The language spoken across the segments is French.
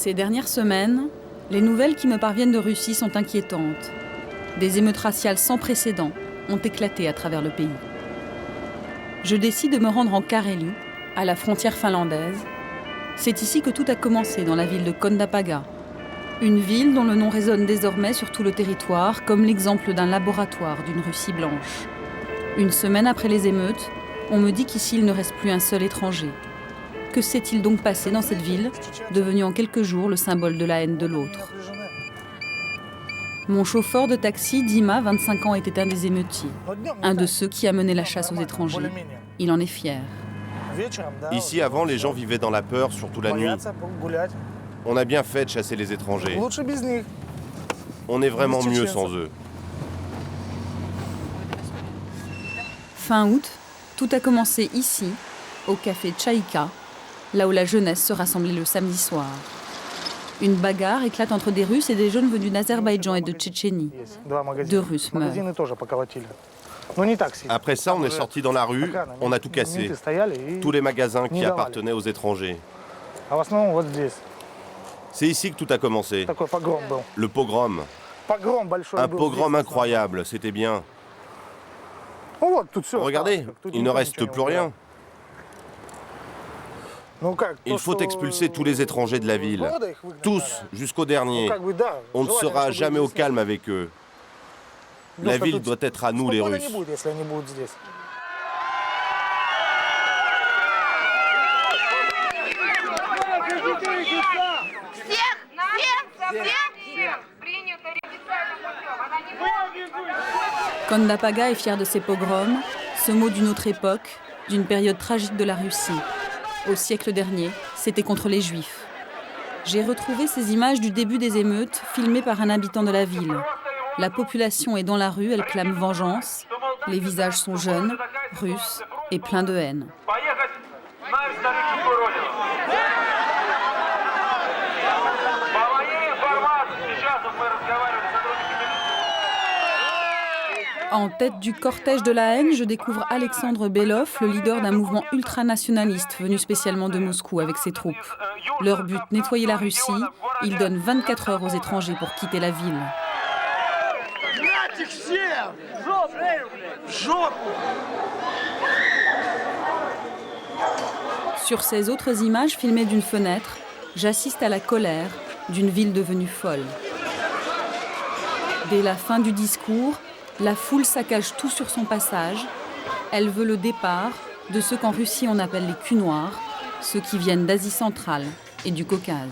Ces dernières semaines, les nouvelles qui me parviennent de Russie sont inquiétantes. Des émeutes raciales sans précédent ont éclaté à travers le pays. Je décide de me rendre en Carélie, à la frontière finlandaise. C'est ici que tout a commencé, dans la ville de Kondapaga. Une ville dont le nom résonne désormais sur tout le territoire comme l'exemple d'un laboratoire d'une Russie blanche. Une semaine après les émeutes, on me dit qu'ici il ne reste plus un seul étranger. Que s'est-il donc passé dans cette ville, devenue en quelques jours le symbole de la haine de l'autre? Mon chauffeur de taxi, Dima, 25 ans, était un des émeutiers. Un de ceux qui a mené la chasse aux étrangers. Il en est fier. Ici, avant, les gens vivaient dans la peur, surtout la nuit. On a bien fait de chasser les étrangers. On est vraiment mieux sans eux. Fin août, tout a commencé ici, au café Tchaïka, là où la jeunesse se rassemblait le samedi soir. Une bagarre éclate entre des Russes et des jeunes venus d'Azerbaïdjan et de Tchétchénie. 2 Russes meurent. Après ça, on est sorti dans la rue, on a tout cassé. Tous les magasins qui appartenaient aux étrangers. C'est ici que tout a commencé. Le pogrom. Un pogrom incroyable, c'était bien. Regardez, il ne reste plus rien. Il faut expulser tous les étrangers de la ville. Tous, jusqu'au dernier. On ne sera jamais au calme avec eux. La ville doit être à nous, les Russes. Kondapaga est fier de ses pogroms, ce mot d'une autre époque, d'une période tragique de la Russie. Au siècle dernier, c'était contre les Juifs. J'ai retrouvé ces images du début des émeutes, filmées par un habitant de la ville. La population est dans la rue, elle clame vengeance. Les visages sont jeunes, russes et pleins de haine. En tête du cortège de la haine, je découvre Alexandre Belov, le leader d'un mouvement ultranationaliste venu spécialement de Moscou avec ses troupes. Leur but, nettoyer la Russie. Ils donnent 24 heures aux étrangers pour quitter la ville. Sur ces autres images filmées d'une fenêtre, j'assiste à la colère d'une ville devenue folle. Dès la fin du discours, la foule saccage tout sur son passage. Elle veut le départ de ceux qu'en Russie on appelle les culs noirs, ceux qui viennent d'Asie centrale et du Caucase.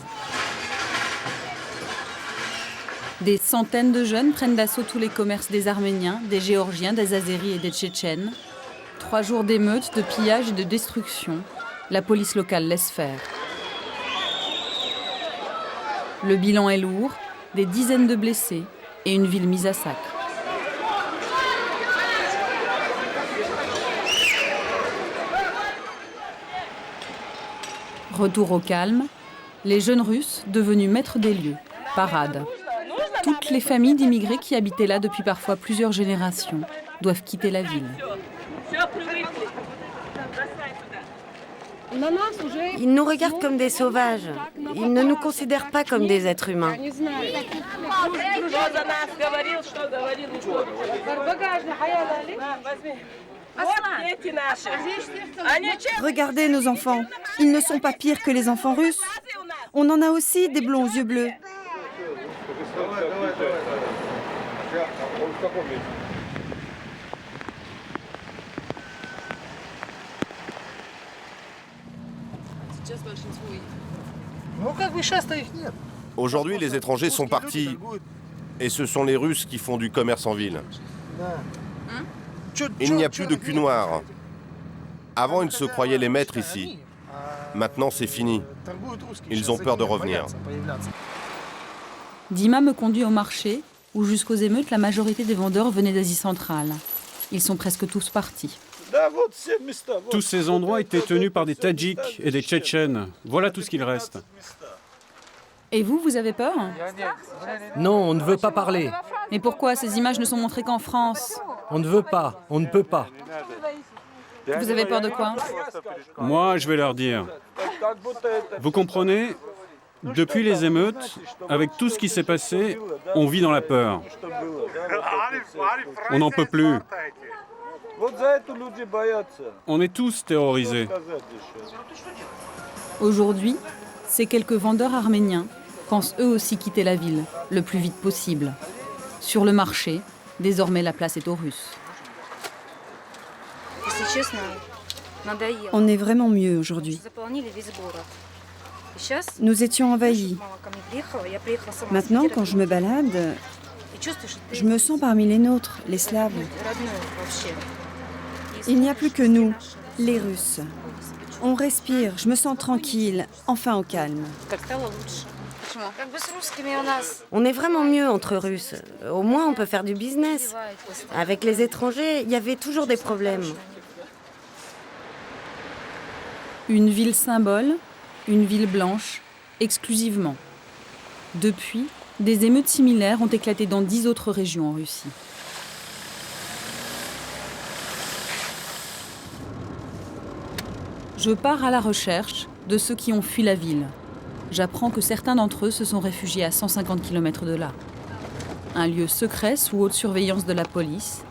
Des centaines de jeunes prennent d'assaut tous les commerces des Arméniens, des Géorgiens, des Azéris et des Tchétchènes. 3 jours d'émeutes, de pillages et de destruction. La police locale laisse faire. Le bilan est lourd, des dizaines de blessés et une ville mise à sac. Retour au calme, les jeunes Russes devenus maîtres des lieux, parade. Toutes les familles d'immigrés qui habitaient là depuis parfois plusieurs générations doivent quitter la ville. Ils nous regardent comme des sauvages. Ils ne nous considèrent pas comme des êtres humains. Regardez nos enfants. Ils ne sont pas pires que les enfants russes. On en a aussi des blonds aux yeux bleus. Aujourd'hui, les étrangers sont partis. Et ce sont les Russes qui font du commerce en ville. Il n'y a plus de culs noirs. Avant, ils se croyaient les maîtres ici. Maintenant, c'est fini. Ils ont peur de revenir. Dima me conduit au marché, où jusqu'aux émeutes, la majorité des vendeurs venaient d'Asie centrale. Ils sont presque tous partis. Tous ces endroits étaient tenus par des Tadjiks et des Tchétchènes. Voilà tout ce qu'il reste. Et vous avez peur? Non, on ne veut pas parler. Mais pourquoi? Ces images ne sont montrées qu'en France. On ne veut pas, on ne peut pas. Vous avez peur de quoi? Moi, je vais leur dire. Vous comprenez? Depuis les émeutes, avec tout ce qui s'est passé, on vit dans la peur. On n'en peut plus. On est tous terrorisés. Aujourd'hui, ces quelques vendeurs arméniens pensent eux aussi quitter la ville le plus vite possible. Sur le marché, désormais la place est aux Russes. On est vraiment mieux aujourd'hui. Nous étions envahis. Maintenant, quand je me balade, je me sens parmi les nôtres, les Slaves. Il n'y a plus que nous, les Russes. On respire, je me sens tranquille, enfin au calme. On est vraiment mieux entre Russes. Au moins, on peut faire du business. Avec les étrangers, il y avait toujours des problèmes. Une ville symbole, une ville blanche, exclusivement. Depuis, des émeutes similaires ont éclaté dans 10 autres régions en Russie. Je pars à la recherche de ceux qui ont fui la ville. J'apprends que certains d'entre eux se sont réfugiés à 150 km de là. Un lieu secret sous haute surveillance de la police.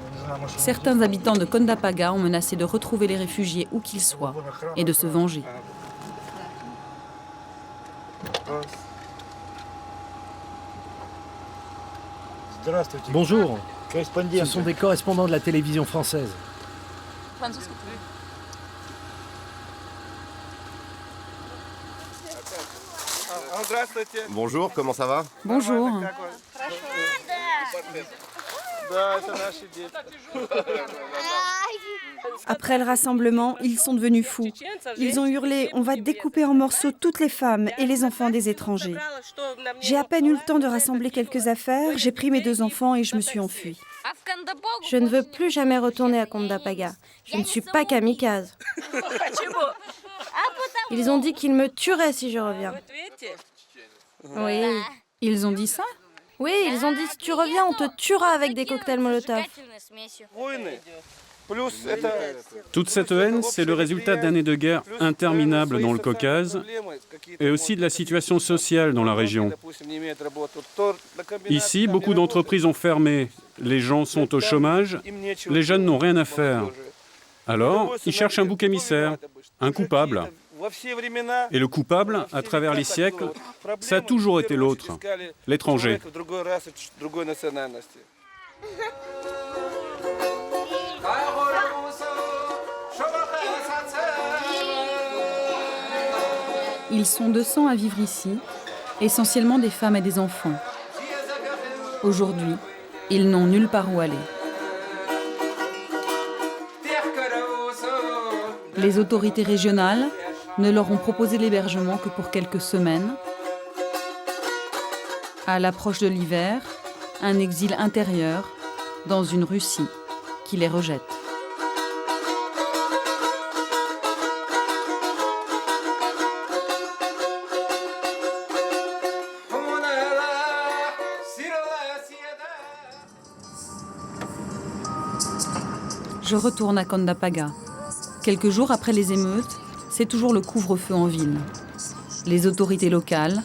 Certains habitants de Kondapaga ont menacé de retrouver les réfugiés où qu'ils soient et de se venger. Bonjour. Ce sont des correspondants de la télévision française. Bonjour, comment ça va? Bonjour. Après le rassemblement, ils sont devenus fous. Ils ont hurlé « On va découper en morceaux toutes les femmes et les enfants des étrangers ». J'ai à peine eu le temps de rassembler quelques affaires, j'ai pris mes 2 enfants et je me suis enfuie. Je ne veux plus jamais retourner à Kondapaga. Je ne suis pas kamikaze. Ils ont dit qu'ils me tueraient si je reviens. Oui. Ils ont dit ça? Oui, ils ont dit si tu reviens, on te tuera avec des cocktails Molotov. Toute cette haine, c'est le résultat d'années de guerre interminables dans le Caucase et aussi de la situation sociale dans la région. Ici, beaucoup d'entreprises ont fermé, les gens sont au chômage, les jeunes n'ont rien à faire. Alors, ils cherchent un bouc émissaire, un coupable. Et le coupable, à travers les siècles, ça a toujours été l'autre, l'étranger. Ils sont 200 à vivre ici, essentiellement des femmes et des enfants. Aujourd'hui, ils n'ont nulle part où aller. Les autorités régionales ne leur ont proposé l'hébergement que pour quelques semaines. À l'approche de l'hiver, un exil intérieur dans une Russie qui les rejette. Je retourne à Kondapaga. Quelques jours après les émeutes, c'est toujours le couvre-feu en ville. Les autorités locales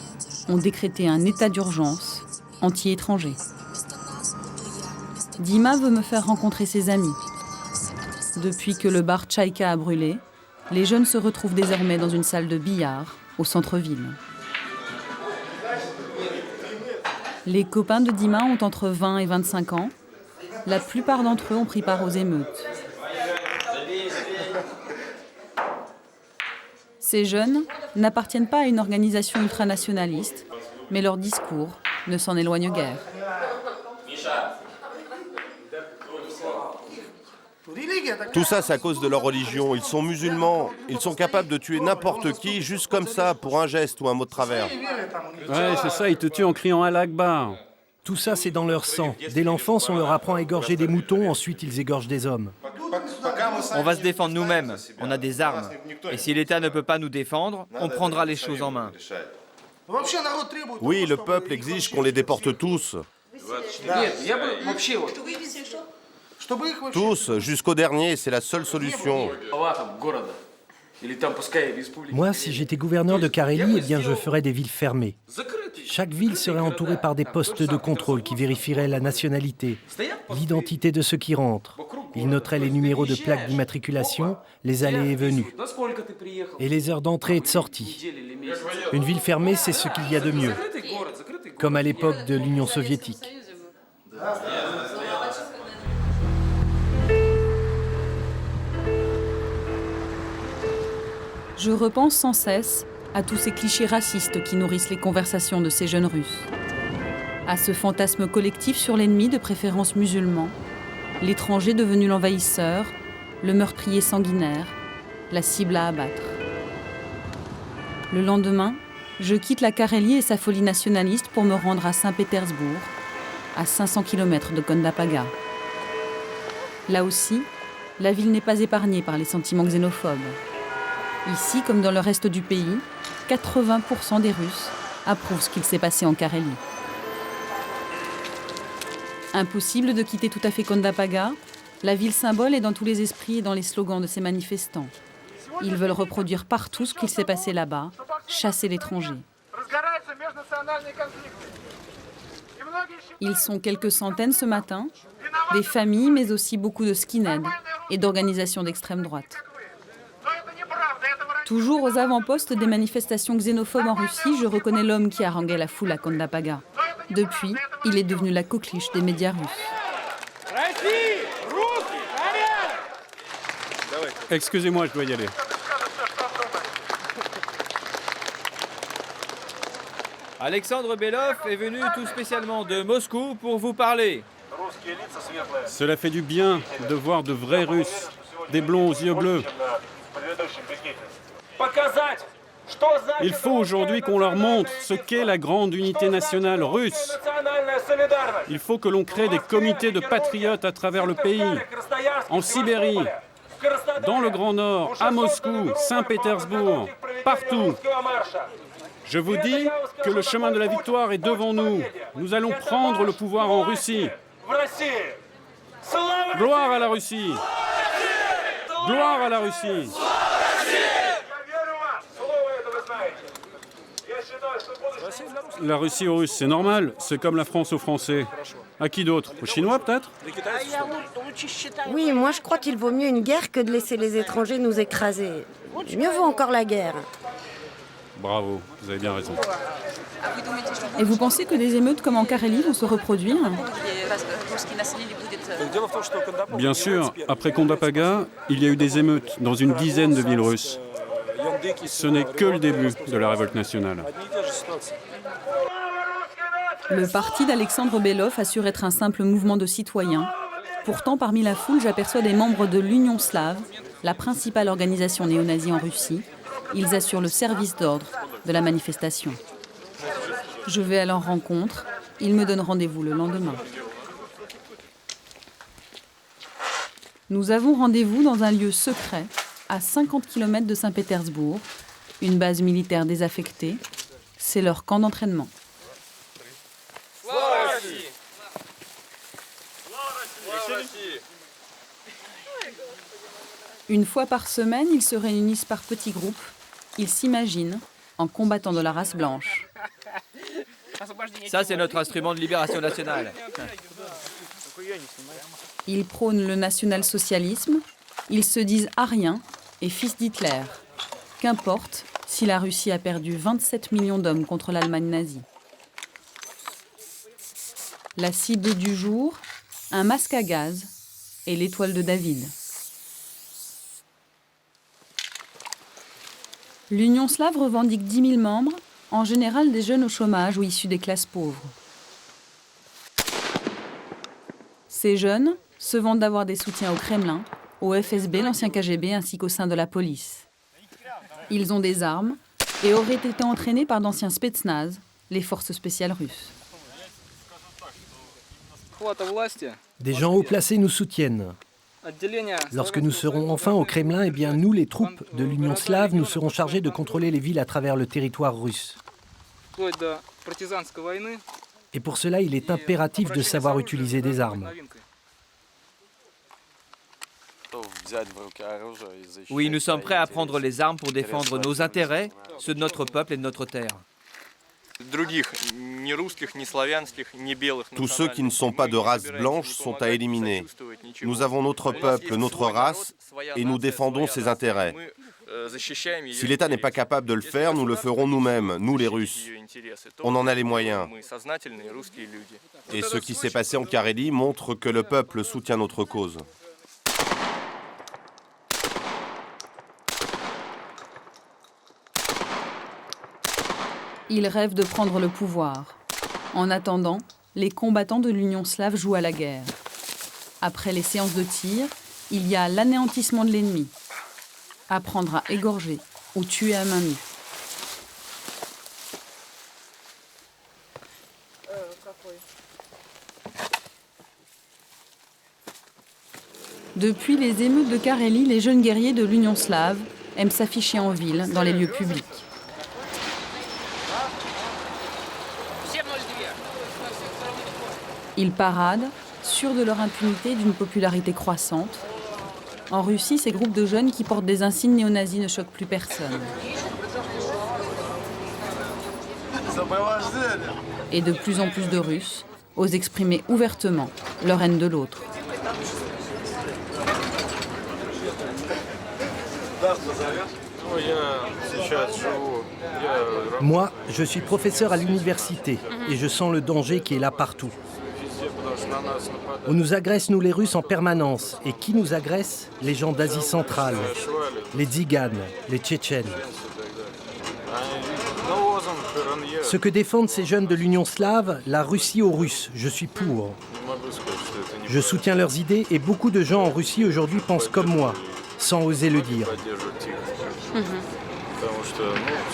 ont décrété un état d'urgence anti-étranger. Dima veut me faire rencontrer ses amis. Depuis que le bar Tchaïka a brûlé, les jeunes se retrouvent désormais dans une salle de billard au centre-ville. Les copains de Dima ont entre 20 et 25 ans. La plupart d'entre eux ont pris part aux émeutes. Ces jeunes n'appartiennent pas à une organisation ultranationaliste, mais leur discours ne s'en éloigne guère. Tout ça, c'est à cause de leur religion. Ils sont musulmans. Ils sont capables de tuer n'importe qui, juste comme ça, pour un geste ou un mot de travers. Ouais, c'est ça, ils te tuent en criant Allah Akbar. Tout ça, c'est dans leur sang. Dès l'enfance, on leur apprend à égorger des moutons, ensuite ils égorgent des hommes. On va se défendre nous-mêmes, on a des armes. Et si l'État ne peut pas nous défendre, on prendra les choses en main. Oui, le peuple exige qu'on les déporte tous. Tous, jusqu'au dernier, c'est la seule solution. Moi, si j'étais gouverneur de Carélie, eh bien, je ferais des villes fermées. Chaque ville serait entourée par des postes de contrôle qui vérifieraient la nationalité, l'identité de ceux qui rentrent. Ils noteraient les numéros de plaques d'immatriculation, les allées et venues, et les heures d'entrée et de sortie. Une ville fermée, c'est ce qu'il y a de mieux, comme à l'époque de l'Union soviétique. Je repense sans cesse à tous ces clichés racistes qui nourrissent les conversations de ces jeunes Russes. À ce fantasme collectif sur l'ennemi, de préférence musulman, l'étranger devenu l'envahisseur, le meurtrier sanguinaire, la cible à abattre. Le lendemain, je quitte la Carélie et sa folie nationaliste pour me rendre à Saint-Pétersbourg, à 500 km de Kondapaga. Là aussi, la ville n'est pas épargnée par les sentiments xénophobes. Ici, comme dans le reste du pays, 80% des Russes approuvent ce qu'il s'est passé en Carélie. Impossible de quitter tout à fait Kondapaga, la ville symbole est dans tous les esprits et dans les slogans de ces manifestants. Ils veulent reproduire partout ce qu'il s'est passé là-bas, chasser l'étranger. Ils sont quelques centaines ce matin, des familles mais aussi beaucoup de skinheads et d'organisations d'extrême droite. Toujours aux avant-postes des manifestations xénophobes en Russie, je reconnais l'homme qui haranguait la foule à Kondapaga. Depuis, il est devenu la coqueluche des médias russes. Excusez-moi, je dois y aller. Alexandre Belov est venu tout spécialement de Moscou pour vous parler. Cela fait du bien de voir de vrais Russes, des blonds aux yeux bleus. Il faut aujourd'hui qu'on leur montre ce qu'est la grande unité nationale russe. Il faut que l'on crée des comités de patriotes à travers le pays, en Sibérie, dans le Grand Nord, à Moscou, Saint-Pétersbourg, partout. Je vous dis que le chemin de la victoire est devant nous. Nous allons prendre le pouvoir en Russie. Gloire à la Russie! Gloire à la Russie! La Russie aux Russes, c'est normal. C'est comme la France aux Français. À qui d'autre? Aux Chinois, peut-être? Oui, moi je crois qu'il vaut mieux une guerre que de laisser les étrangers nous écraser. Mieux vaut encore la guerre. Bravo, vous avez bien raison. Et vous pensez que des émeutes comme en Carélie vont se reproduire? Bien sûr, après Kondapaga, il y a eu des émeutes dans une dizaine de villes russes. Ce n'est que le début de la révolte nationale. Le parti d'Alexandre Belov assure être un simple mouvement de citoyens. Pourtant, parmi la foule, j'aperçois des membres de l'Union slave, la principale organisation néo-nazie en Russie. Ils assurent le service d'ordre de la manifestation. Je vais à leur rencontre. Ils me donnent rendez-vous le lendemain. Nous avons rendez-vous dans un lieu secret, à 50 km de Saint-Pétersbourg, une base militaire désaffectée. C'est leur camp d'entraînement. Une fois par semaine, ils se réunissent par petits groupes. Ils s'imaginent en combattant de la race blanche. Ça, c'est notre instrument de libération nationale. Ils prônent le national-socialisme. Ils se disent ariens et fils d'Hitler. Qu'importe si la Russie a perdu 27 millions d'hommes contre l'Allemagne nazie. La cible du jour, un masque à gaz et l'étoile de David. L'Union slave revendique 10 000 membres, en général des jeunes au chômage ou issus des classes pauvres. Ces jeunes se vantent d'avoir des soutiens au Kremlin, au FSB, l'ancien KGB, ainsi qu'au sein de la police. Ils ont des armes et auraient été entraînés par d'anciens spetsnaz, les forces spéciales russes. Des gens haut placés nous soutiennent. Lorsque nous serons enfin au Kremlin, eh bien nous, les troupes de l'Union slave, nous serons chargés de contrôler les villes à travers le territoire russe. Et pour cela, il est impératif de savoir utiliser des armes. Oui, nous sommes prêts à prendre les armes pour défendre nos intérêts, ceux de notre peuple et de notre terre. Tous ceux qui ne sont pas de race blanche sont à éliminer. Nous avons notre peuple, notre race, et nous défendons ses intérêts. Si l'État n'est pas capable de le faire, nous le ferons nous-mêmes, nous les Russes. On en a les moyens. Et ce qui s'est passé en Carélie montre que le peuple soutient notre cause. Ils rêvent de prendre le pouvoir. En attendant, les combattants de l'Union slave jouent à la guerre. Après les séances de tir, il y a l'anéantissement de l'ennemi. Apprendre à égorger ou tuer à main nue. Depuis les émeutes de Carélie, les jeunes guerriers de l'Union slave aiment s'afficher en ville, dans les lieux publics. Ils paradent, sûrs de leur impunité et d'une popularité croissante. En Russie, ces groupes de jeunes qui portent des insignes néo-nazis ne choquent plus personne. Et de plus en plus de Russes osent exprimer ouvertement leur haine de l'autre. Moi, je suis professeur à l'université et je sens le danger qui est là partout. On nous agresse, nous les Russes, en permanence. Et qui nous agresse? Les gens d'Asie centrale, les Tziganes, les Tchétchènes. Ce que défendent ces jeunes de l'Union slave, la Russie aux Russes, je suis pour. Je soutiens leurs idées et beaucoup de gens en Russie aujourd'hui pensent comme moi, sans oser le dire.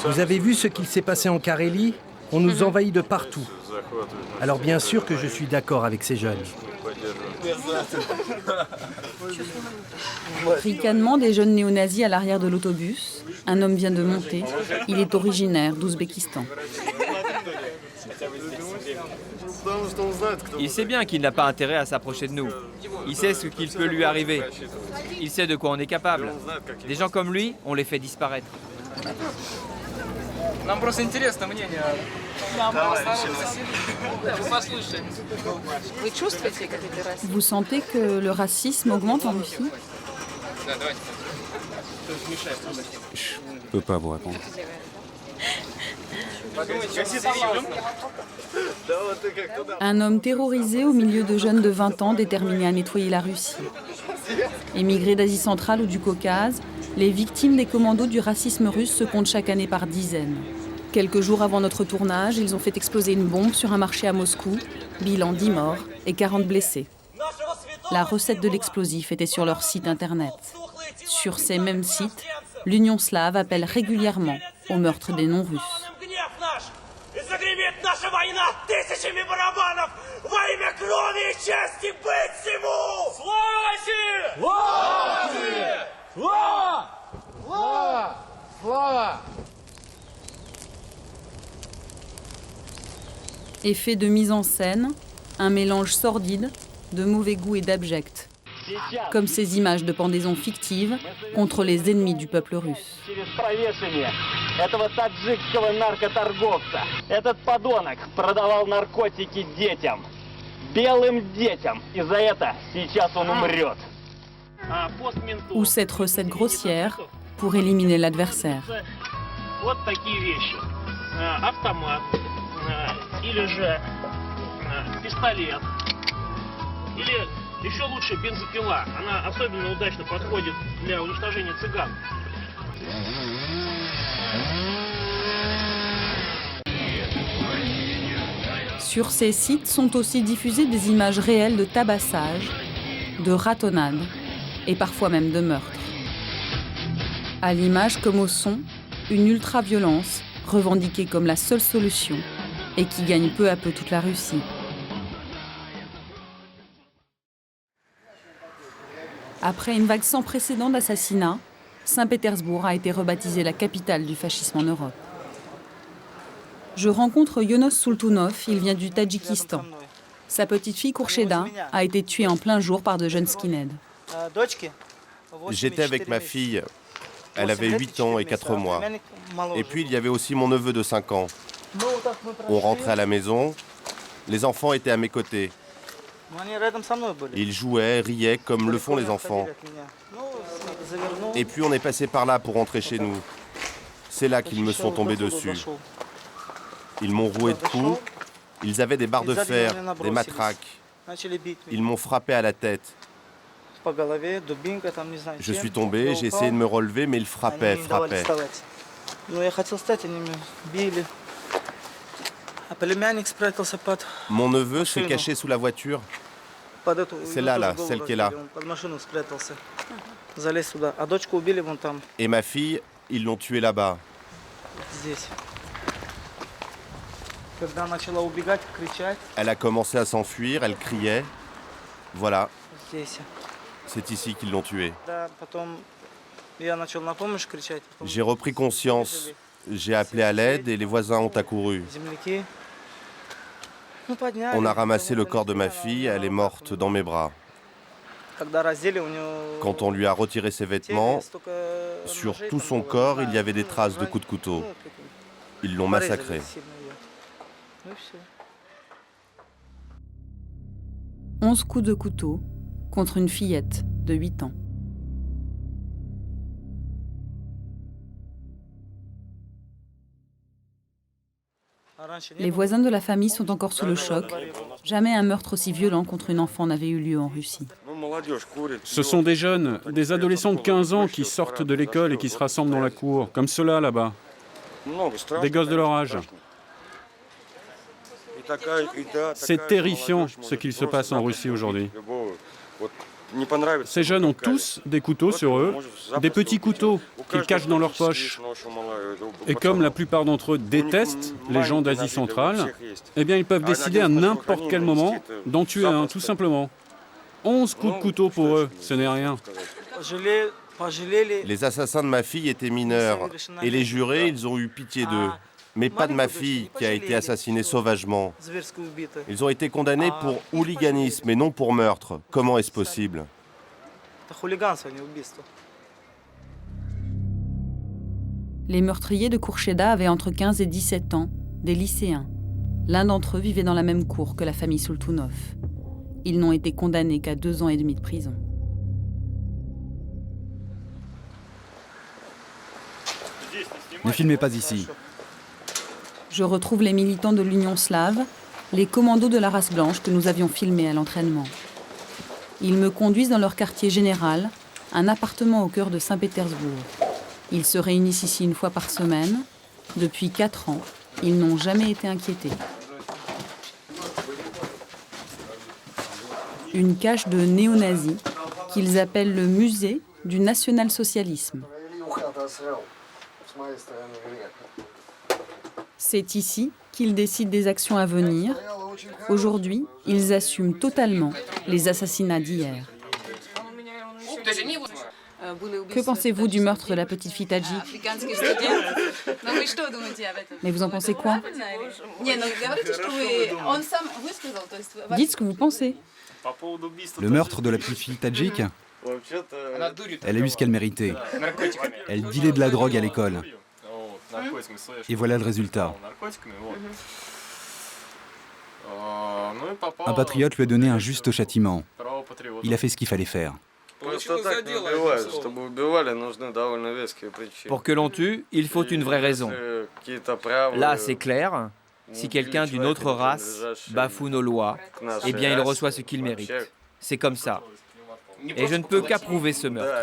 Vous avez vu ce qu'il s'est passé en Carélie? On nous envahit de partout. Alors bien sûr que je suis d'accord avec ces jeunes. Ricanement des jeunes néo-nazis à l'arrière de l'autobus. Un homme vient de monter. Il est originaire d'Ouzbékistan. Il sait bien qu'il n'a pas intérêt à s'approcher de nous. Il sait ce qu'il peut lui arriver. Il sait de quoi on est capable. Des gens comme lui, on les fait disparaître. Vous sentez que le racisme augmente en Russie? Je ne peux pas vous répondre. Un homme terrorisé au milieu de jeunes de 20 ans déterminés à nettoyer la Russie. Émigrés d'Asie centrale ou du Caucase, les victimes des commandos du racisme russe se comptent chaque année par dizaines. Quelques jours avant notre tournage, ils ont fait exploser une bombe sur un marché à Moscou. Bilan 10 morts et 40 blessés. La recette de l'explosif était sur leur site internet. Sur ces mêmes sites, l'Union slave appelle régulièrement au meurtre des non-russes. Effet de mise en scène, un mélange sordide, de mauvais goût et d'abject. Comme ces images de pendaisons fictives contre les ennemis du peuple russe. Этого таджикского наркоторговца. Этот подонок продавал наркотики детям. Белым детям. И за это сейчас он умрет. Ou cette recette grossière pour éliminer l'adversaire. Вот такие вещи. Автомат. Или же пистолет. Или еще лучше бензопила. Она особенно удачно подходит для уничтожения цыган. Sur ces sites sont aussi diffusées des images réelles de tabassage, de ratonnade et parfois même de meurtre. À l'image comme au son, une ultra-violence revendiquée comme la seule solution et qui gagne peu à peu toute la Russie. Après une vague sans précédent d'assassinats, Saint-Pétersbourg a été rebaptisée la capitale du fascisme en Europe. Je rencontre Yonos Sultunov, il vient du Tadjikistan. Sa petite fille Kourcheda a été tuée en plein jour par de jeunes skinheads. J'étais avec ma fille. Elle avait 8 ans et 4 mois. Et puis il y avait aussi mon neveu de 5 ans. On rentrait à la maison. Les enfants étaient à mes côtés. Ils jouaient, riaient comme le font les enfants. Et puis on est passé par là pour rentrer chez nous. C'est là qu'ils me sont tombés dessus. Ils m'ont roué de coups. Ils avaient des barres de fer, des matraques. Ils m'ont frappé à la tête. Je suis tombé, j'ai essayé de me relever, mais ils frappaient. Mon neveu s'est caché sous la voiture. C'est là, celle qui est là. Et ma fille, ils l'ont tuée là-bas. Elle a commencé à s'enfuir, elle criait. Voilà. C'est ici qu'ils l'ont tuée. J'ai repris conscience. J'ai appelé à l'aide et les voisins ont accouru. On a ramassé le corps de ma fille, elle est morte dans mes bras. Quand on lui a retiré ses vêtements, sur tout son corps, il y avait des traces de coups de couteau. Ils l'ont massacré. « 11 coups de couteau contre une fillette de 8 ans. Les voisins de la famille sont encore sous le choc. Jamais un meurtre aussi violent contre une enfant n'avait eu lieu en Russie. Ce sont des jeunes, des adolescents de 15 ans qui sortent de l'école et qui se rassemblent dans la cour, comme ceux-là, là-bas. Des gosses de leur âge. C'est terrifiant ce qu'il se passe en Russie aujourd'hui. Ces jeunes ont tous des couteaux sur eux, des petits couteaux qu'ils cachent dans leur poche. Et comme la plupart d'entre eux détestent les gens d'Asie centrale, eh bien ils peuvent décider à n'importe quel moment d'en tuer un, tout simplement. 11 coups de couteau pour eux, ce n'est rien. Les assassins de ma fille étaient mineurs et les jurés, ils ont eu pitié d'eux. Mais pas de ma fille qui a été assassinée sauvagement. Ils ont été condamnés pour hooliganisme et non pour meurtre. Comment est-ce possible ? Les meurtriers de Kourcheda avaient entre 15 et 17 ans, des lycéens. L'un d'entre eux vivait dans la même cour que la famille Sultounov. Ils n'ont été condamnés qu'à 2 ans et demi de prison. Ne filmez pas ici. Je retrouve les militants de l'Union slave, les commandos de la race blanche que nous avions filmés à l'entraînement. Ils me conduisent dans leur quartier général, un appartement au cœur de Saint-Pétersbourg. Ils se réunissent ici une fois par semaine. Depuis 4 ans, ils n'ont jamais été inquiétés. Une cage de néo-nazis qu'ils appellent le musée du national-socialisme. C'est ici qu'ils décident des actions à venir. Aujourd'hui, ils assument totalement les assassinats d'hier. Que pensez-vous du meurtre de la petite fille tadjik ? Mais vous en pensez quoi ? Dites ce que vous pensez. Le meurtre de la petite fille tadjik, elle a eu ce qu'elle méritait. Elle dealait de la drogue à l'école. Et voilà le résultat. Un patriote lui a donné un juste châtiment. Il a fait ce qu'il fallait faire. Pour que l'on tue, il faut une vraie raison. Là, c'est clair. Si quelqu'un d'une autre race bafoue nos lois, eh bien, il reçoit ce qu'il mérite. C'est comme ça. Et je ne peux qu'approuver ce meurtre.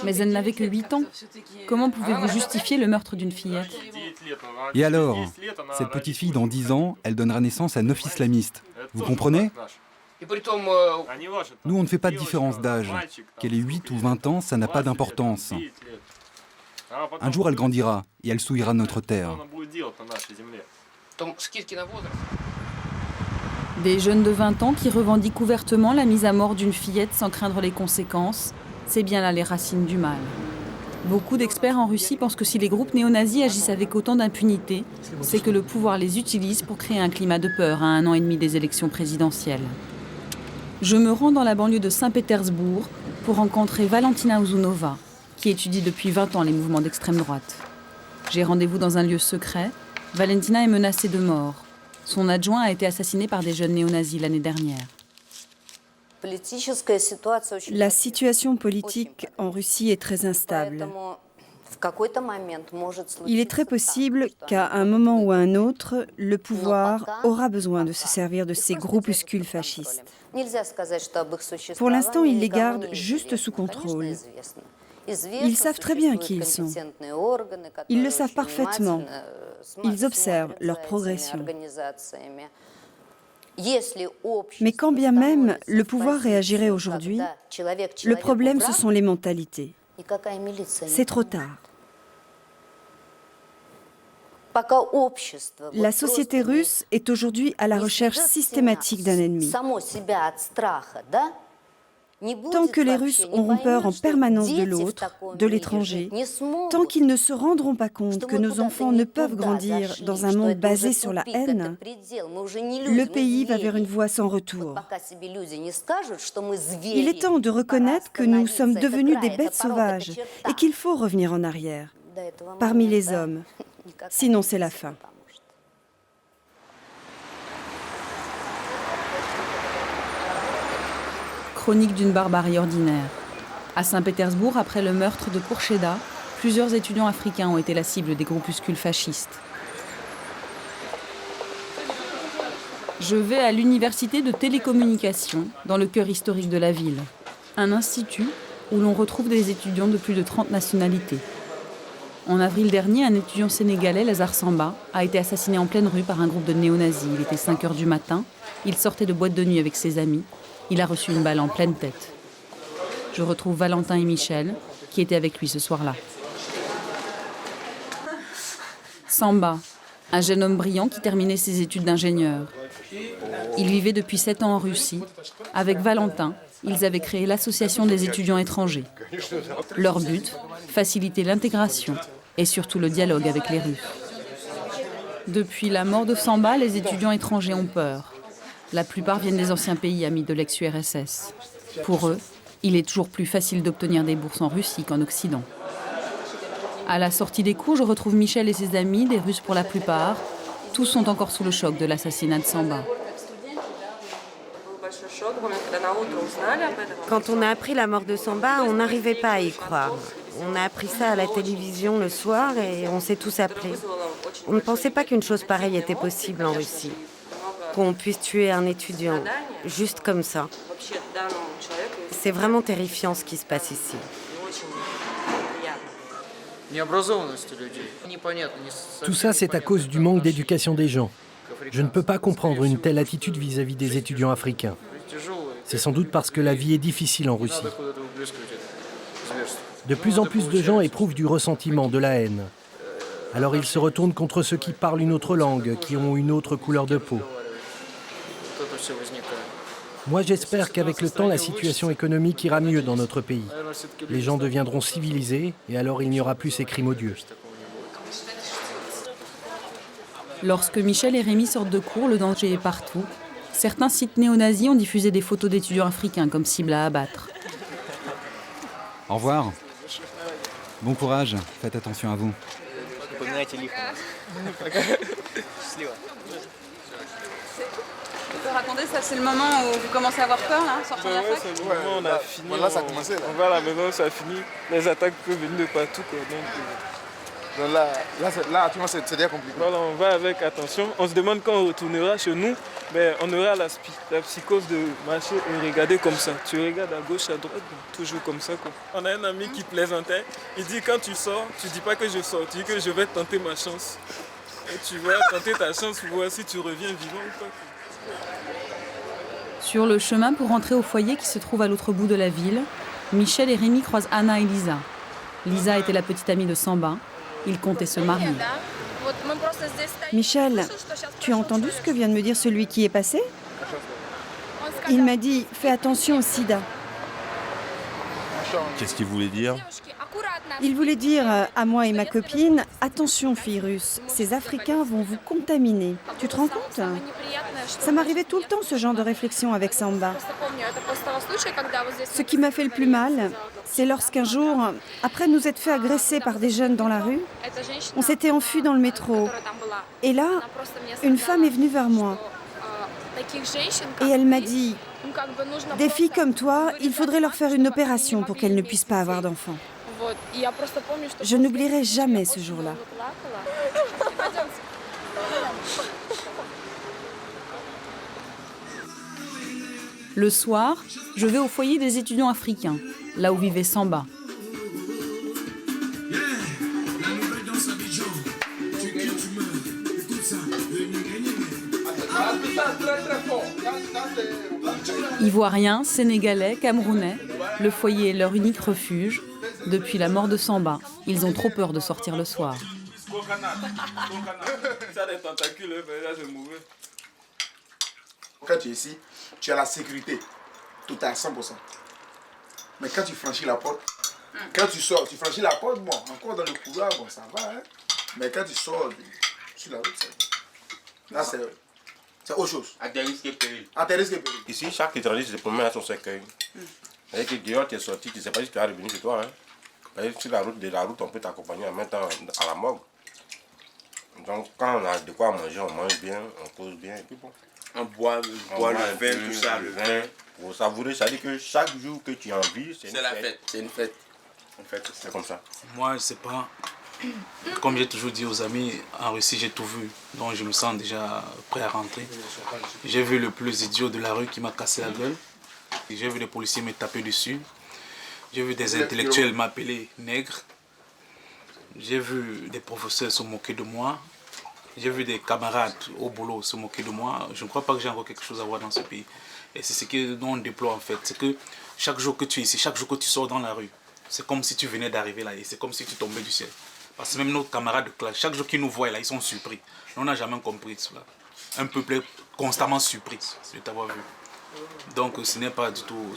Mais elle n'avait que 8 ans. Comment pouvez-vous justifier le meurtre d'une fillette ? Et alors, cette petite fille, dans 10 ans, elle donnera naissance à 9 islamistes. Vous comprenez ? Nous, on ne fait pas de différence d'âge. Qu'elle ait 8 ou 20 ans, ça n'a pas d'importance. Un jour, elle grandira et elle souillera notre terre. Des jeunes de 20 ans qui revendiquent ouvertement la mise à mort d'une fillette sans craindre les conséquences, c'est bien là les racines du mal. Beaucoup d'experts en Russie pensent que si les groupes néo-nazis agissent avec autant d'impunité, c'est que le pouvoir les utilise pour créer un climat de peur à 1 an et demi des élections présidentielles. Je me rends dans la banlieue de Saint-Pétersbourg pour rencontrer Valentina Ozunova, qui étudie depuis 20 ans les mouvements d'extrême droite. J'ai rendez-vous dans un lieu secret. Valentina est menacée de mort. Son adjoint a été assassiné par des jeunes néo-nazis l'année dernière. La situation politique en Russie est très instable. Il est très possible qu'à un moment ou à un autre, le pouvoir aura besoin de se servir de ces groupuscules fascistes. Pour l'instant, il les garde juste sous contrôle. Ils savent très bien qui ils sont. Ils le savent parfaitement. Ils observent leur progression. Mais quand bien même le pouvoir réagirait aujourd'hui, le problème, ce sont les mentalités. C'est trop tard. La société russe est aujourd'hui à la recherche systématique d'un ennemi. Tant que les Russes auront peur en permanence de l'autre, de l'étranger, tant qu'ils ne se rendront pas compte que nos enfants ne peuvent grandir dans un monde basé sur la haine, le pays va vers une voie sans retour. Il est temps de reconnaître que nous sommes devenus des bêtes sauvages et qu'il faut revenir en arrière, parmi les hommes. Sinon, c'est la fin. Chronique d'une barbarie ordinaire. À Saint-Pétersbourg, après le meurtre de Kourcheda, plusieurs étudiants africains ont été la cible des groupuscules fascistes. Je vais à l'université de télécommunications, dans le cœur historique de la ville. Un institut où l'on retrouve des étudiants de plus de 30 nationalités. En avril dernier, un étudiant sénégalais, Lazare Samba, a été assassiné en pleine rue par un groupe de néo-nazis. Il était 5 h du matin, il sortait de boîte de nuit avec ses amis. Il a reçu une balle en pleine tête. Je retrouve Valentin et Michel, qui étaient avec lui ce soir-là. Samba, un jeune homme brillant qui terminait ses études d'ingénieur. Il vivait depuis 7 ans en Russie. Avec Valentin, ils avaient créé l'association des étudiants étrangers. Leur but, faciliter l'intégration et surtout le dialogue avec les Russes. Depuis la mort de Samba, les étudiants étrangers ont peur. La plupart viennent des anciens pays amis de l'ex-URSS. Pour eux, il est toujours plus facile d'obtenir des bourses en Russie qu'en Occident. À la sortie des cours, je retrouve Michel et ses amis, des Russes pour la plupart. Tous sont encore sous le choc de l'assassinat de Samba. Quand on a appris la mort de Samba, on n'arrivait pas à y croire. On a appris ça à la télévision le soir et on s'est tous appelés. On ne pensait pas qu'une chose pareille était possible en Russie. Qu'on puisse tuer un étudiant, juste comme ça. C'est vraiment terrifiant ce qui se passe ici. Tout ça, c'est à cause du manque d'éducation des gens. Je ne peux pas comprendre une telle attitude vis-à-vis des étudiants africains. C'est sans doute parce que la vie est difficile en Russie. De plus en plus de gens éprouvent du ressentiment, de la haine. Alors ils se retournent contre ceux qui parlent une autre langue, qui ont une autre couleur de peau. Moi, j'espère qu'avec le temps, la situation économique ira mieux dans notre pays. Les gens deviendront civilisés et alors il n'y aura plus ces crimes odieux. Lorsque Michel et Rémi sortent de cours, le danger est partout. Certains sites néo-nazis ont diffusé des photos d'étudiants africains comme cible à abattre. Au revoir. Bon courage, faites attention à vous. Tu peux raconter, ça c'est le moment où vous commencez à avoir peur, là, sortir de la fac? C'est le moment où on a fini. Voilà, ça a commencé. On va à la maison, ça a fini. Les attaques peuvent venir de partout, quoi. Donc là, actuellement, c'est déjà compliqué. Voilà, on va avec attention. On se demande quand on retournera chez nous, ben, on aura la psychose de marcher et regarder comme ça. Tu regardes à gauche, à droite, toujours comme ça, quoi. On a un ami qui plaisantait. Il dit quand tu sors, tu dis pas que je sors, tu dis que je vais tenter ma chance. Et tu vas tenter ta chance pour voir si tu reviens vivant ou pas. Sur le chemin pour rentrer au foyer qui se trouve à l'autre bout de la ville, Michel et Rémi croisent Anna et Lisa. Lisa était la petite amie de Samba. Ils comptaient se marier. Michel, tu as entendu ce que vient de me dire celui qui est passé? Il m'a dit « Fais attention au sida ». Qu'est-ce qu'il voulait dire? Il voulait dire à moi et ma copine, attention filles russes, ces Africains vont vous contaminer. Tu te rends compte? Ça m'arrivait tout le temps ce genre de réflexion avec Samba. Ce qui m'a fait le plus mal, c'est lorsqu'un jour, après nous être fait agresser par des jeunes dans la rue, on s'était enfui dans le métro. Et là, une femme est venue vers moi. Et elle m'a dit, des filles comme toi, il faudrait leur faire une opération pour qu'elles ne puissent pas avoir d'enfants. Je n'oublierai jamais ce jour-là. Le soir, je vais au foyer des étudiants africains, là où vivait Samba. Ivoiriens, Sénégalais, Camerounais, le foyer est leur unique refuge. Depuis la mort de Samba, ils ont trop peur de sortir le soir. Quand tu es ici, tu as la sécurité, tout à 100%. Mais quand tu franchis la porte, quand tu sors, tu franchis la porte, bon, encore dans le couloir, bon, ça va, hein. Mais quand tu sors sur la route, là, c'est autre chose. À tes risques et périls. À tes risques et périls. Ici, chaque étranger se promène à son cercueil. C'est-à-dire que dehors, tu es sorti, tu ne sais pas si tu vas revenir chez toi. Hein. Sur la route, on peut t'accompagner en même temps à la morgue. Donc, quand on a de quoi manger, on mange bien, on cause bien, et puis bon. On boit le vin, tout ça. Le vin, pour savourer, ça veut dire que chaque jour que tu en vis, c'est la fête. C'est une fête. En fait, c'est comme ça. Moi, je sais pas. Comme j'ai toujours dit aux amis, en Russie, j'ai tout vu. Donc, je me sens déjà prêt à rentrer. J'ai vu le plus idiot de la rue qui m'a cassé la gueule. J'ai vu les policiers me taper dessus. J'ai vu des intellectuels m'appeler nègre. J'ai vu des professeurs se moquer de moi. J'ai vu des camarades au boulot se moquer de moi. Je ne crois pas que j'ai encore quelque chose à voir dans ce pays. Et c'est ce que nous on déploie en fait. C'est que chaque jour que tu es ici, chaque jour que tu sors dans la rue, c'est comme si tu venais d'arriver là et c'est comme si tu tombais du ciel. Parce que même nos camarades de classe, chaque jour qu'ils nous voient là, ils sont surpris. On n'a jamais compris cela. Un peuple est constamment surpris de t'avoir vu. Donc ce n'est pas du tout...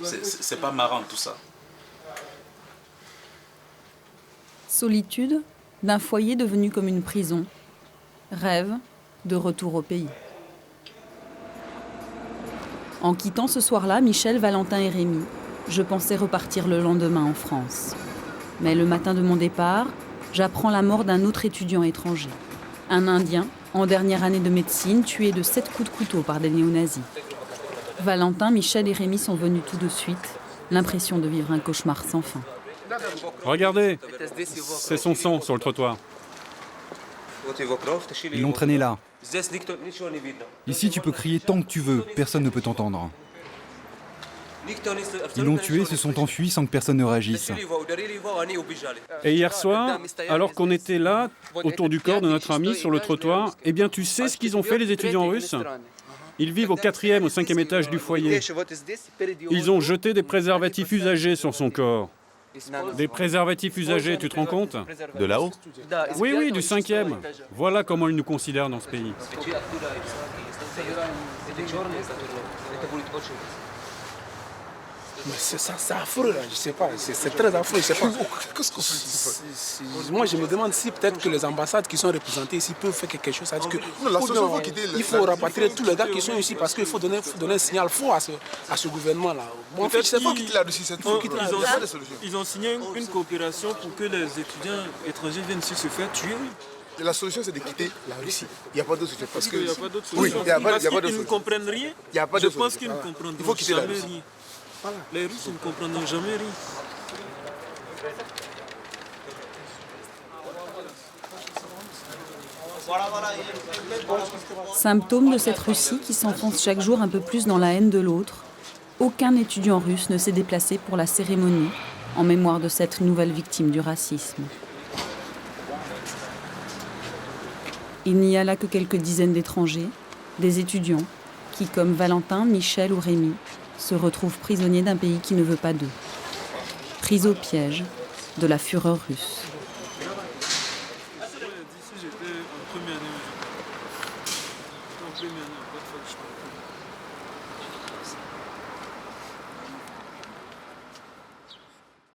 C'est pas marrant tout ça. Solitude d'un foyer devenu comme une prison. Rêve de retour au pays. En quittant ce soir-là Michel, Valentin et Rémi, je pensais repartir le lendemain en France. Mais le matin de mon départ, j'apprends la mort d'un autre étudiant étranger. Un Indien, en dernière année de médecine, tué de 7 coups de couteau par des néo-nazis. Valentin, Michel et Rémi sont venus tout de suite, l'impression de vivre un cauchemar sans fin. Regardez, c'est son sang sur le trottoir. Ils l'ont traîné là. Ici, tu peux crier tant que tu veux, personne ne peut t'entendre. Ils l'ont tué, se sont enfuis sans que personne ne réagisse. Et hier soir, alors qu'on était là, autour du corps de notre ami sur le trottoir, eh bien tu sais ce qu'ils ont fait les étudiants russes ? Ils vivent au 4e, au 5e étage du foyer. Ils ont jeté des préservatifs usagés sur son corps. Des préservatifs usagés, tu te rends compte ? De là-haut? Oui, oui, du 5e. Voilà comment ils nous considèrent dans ce pays. Mais c'est affreux, là, je sais pas, c'est très affreux, je sais pas. Moi, je me demande si peut-être que les ambassades qui sont représentées ici peuvent faire quelque chose. C'est-à-dire qu'il faut rapatrier tous les gars qui sont ici parce qu'il faut donner un signal fort à ce gouvernement-là. Bon, je sais pas quitter la Russie, c'est tout. Ils ont signé une coopération pour que les étudiants étrangers viennent ici se faire tuer. La solution, c'est de quitter la Russie. Il n'y a pas d'autre solution. Parce qu'il n'y a pas d'autre solution. Oui, parce qu'ils ne comprennent rien. Je pense qu'ils ne comprendront jamais rien. Voilà. Les Russes ne comprendront jamais rien. Symptôme de cette Russie qui s'enfonce chaque jour un peu plus dans la haine de l'autre, aucun étudiant russe ne s'est déplacé pour la cérémonie en mémoire de cette nouvelle victime du racisme. Il n'y a là que quelques dizaines d'étrangers, des étudiants, qui, comme Valentin, Michel ou Rémi, se retrouvent prisonniers d'un pays qui ne veut pas d'eux. Pris au piège de la fureur russe.